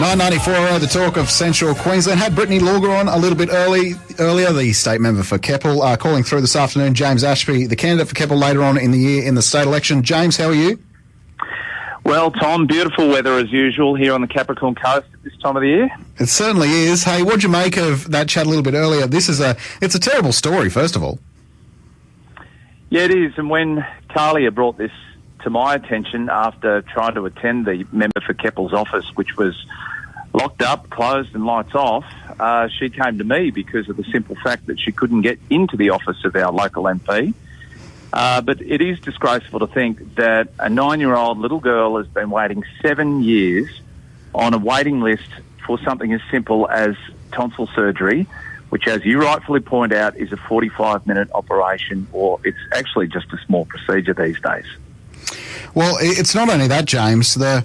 994, the talk of Central Queensland. Had Brittany Lauga on a little bit earlier, the state member for Keppel, calling through this afternoon. James Ashby, the candidate for Keppel later on in the year in the state election. James, how are you? Well, Tom, beautiful weather as usual here on the Capricorn Coast at this time of the year. It certainly is. Hey, what'd you make of that chat a little bit earlier? It's a terrible story, first of all. Yeah, it is. And when Carlia brought this to my attention after trying to attend the member for Keppel's office, which was locked up, closed and lights off, she came to me because of the simple fact that she couldn't get into the office of our local MP. But it is disgraceful to think that a 9-year-old little girl has been waiting 7 years on a waiting list for something as simple as tonsil surgery, which, as you rightfully point out, is a 45-minute operation, or it's actually just a small procedure these days. Well, it's not only that, James. The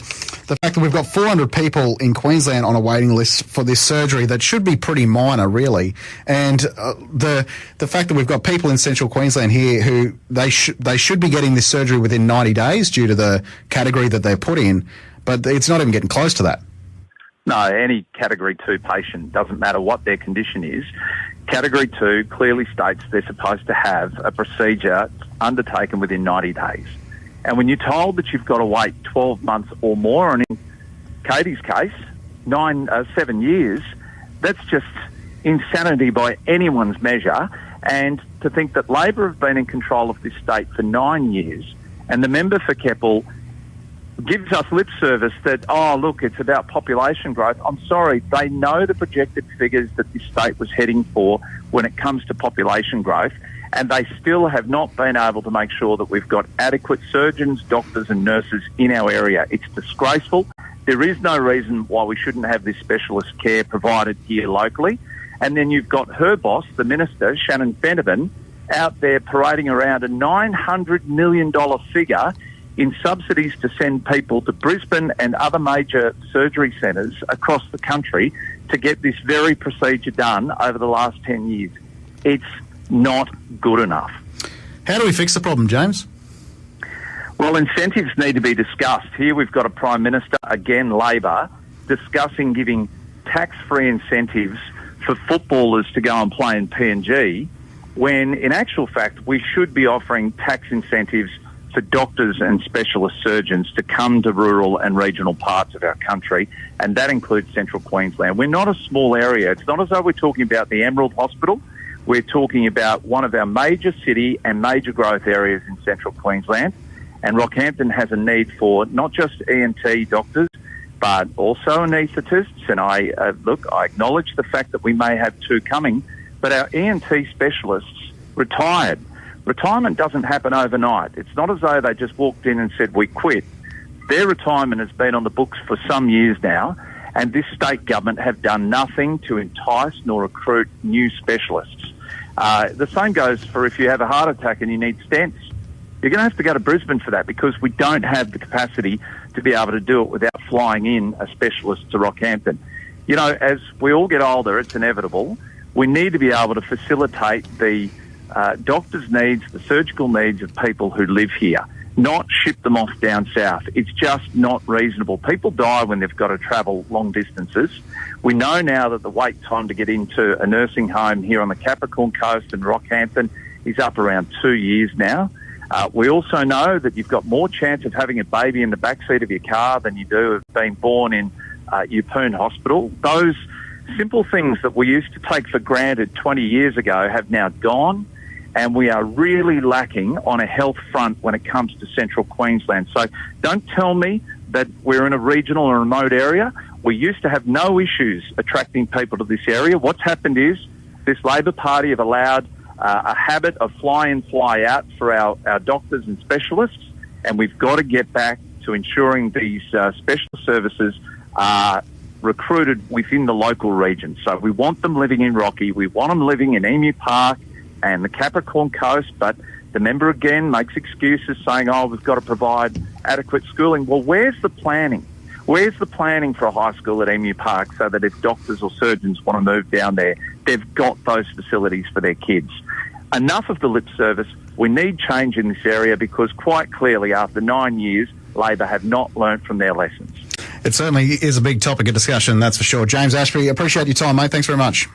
fact that we've got 400 people in Queensland on a waiting list for this surgery that should be pretty minor, really, and the fact that we've got people in Central Queensland here who they should be getting this surgery within 90 days due to the category that they're put in, but it's not even getting close to that. No, any Category 2 patient, doesn't matter what their condition is, Category 2 clearly states they're supposed to have a procedure undertaken within 90 days. And when you're told that you've got to wait 12 months or more, and in Katie's case, 7 years, that's just insanity by anyone's measure. And to think that Labor have been in control of this state for 9 years, and the member for Keppel gives us lip service that, oh, look, it's about population growth. I'm sorry, they know the projected figures that this state was heading for when it comes to population growth, and they still have not been able to make sure that we've got adequate surgeons, doctors and nurses in our area. It's disgraceful. There is no reason why we shouldn't have this specialist care provided here locally. And then you've got her boss, the Minister, Shannon Fenneman, out there parading around a $900 million figure in subsidies to send people to Brisbane and other major surgery centres across the country to get this very procedure done over the last 10 years. It's not good enough. How do we fix the problem, James? Well, incentives need to be discussed. Here we've got a Prime Minister, again Labor, discussing giving tax-free incentives for footballers to go and play in PNG, when in actual fact we should be offering tax incentives for doctors and specialist surgeons to come to rural and regional parts of our country, and that includes Central Queensland. We're not a small area. It's not as though we're talking about the Emerald Hospital. We're talking about one of our major city and major growth areas in Central Queensland, and Rockhampton has a need for not just ENT doctors, but also anaesthetists. And I acknowledge the fact that we may have two coming, but our ENT specialists retired. Retirement doesn't happen overnight. It's not as though they just walked in and said, we quit. Their retirement has been on the books for some years now, and this state government have done nothing to entice nor recruit new specialists. The same goes for if you have a heart attack and you need stents. You're going to have to go to Brisbane for that, because we don't have the capacity to be able to do it without flying in a specialist to Rockhampton. You know, as we all get older, it's inevitable. We need to be able to facilitate the doctors' needs, the surgical needs of people who live here, not ship them off down south. It's just not reasonable. People die when they've got to travel long distances. We know now that the wait time to get into a nursing home here on the Capricorn Coast and Rockhampton is up around 2 years now. We also know that you've got more chance of having a baby in the backseat of your car than you do of being born in Yeppoon Hospital. Those simple things that we used to take for granted 20 years ago have now gone, and we are really lacking on a health front when it comes to Central Queensland. So don't tell me that we're in a regional or remote area. We used to have no issues attracting people to this area. What's happened is this Labor Party have allowed a habit of fly in, fly out for our doctors and specialists, and we've got to get back to ensuring these special services are recruited within the local region. So we want them living in Rocky, we want them living in Emu Park and the Capricorn Coast, but the member again makes excuses saying, oh, we've got to provide adequate schooling. Well, where's the planning? Where's the planning for a high school at Emu Park so that if doctors or surgeons want to move down there, they've got those facilities for their kids? Enough of the lip service. We need change in this area, because quite clearly after 9 years, Labor have not learnt from their lessons. It certainly is a big topic of discussion, that's for sure. James Ashby, appreciate your time, mate. Thanks very much.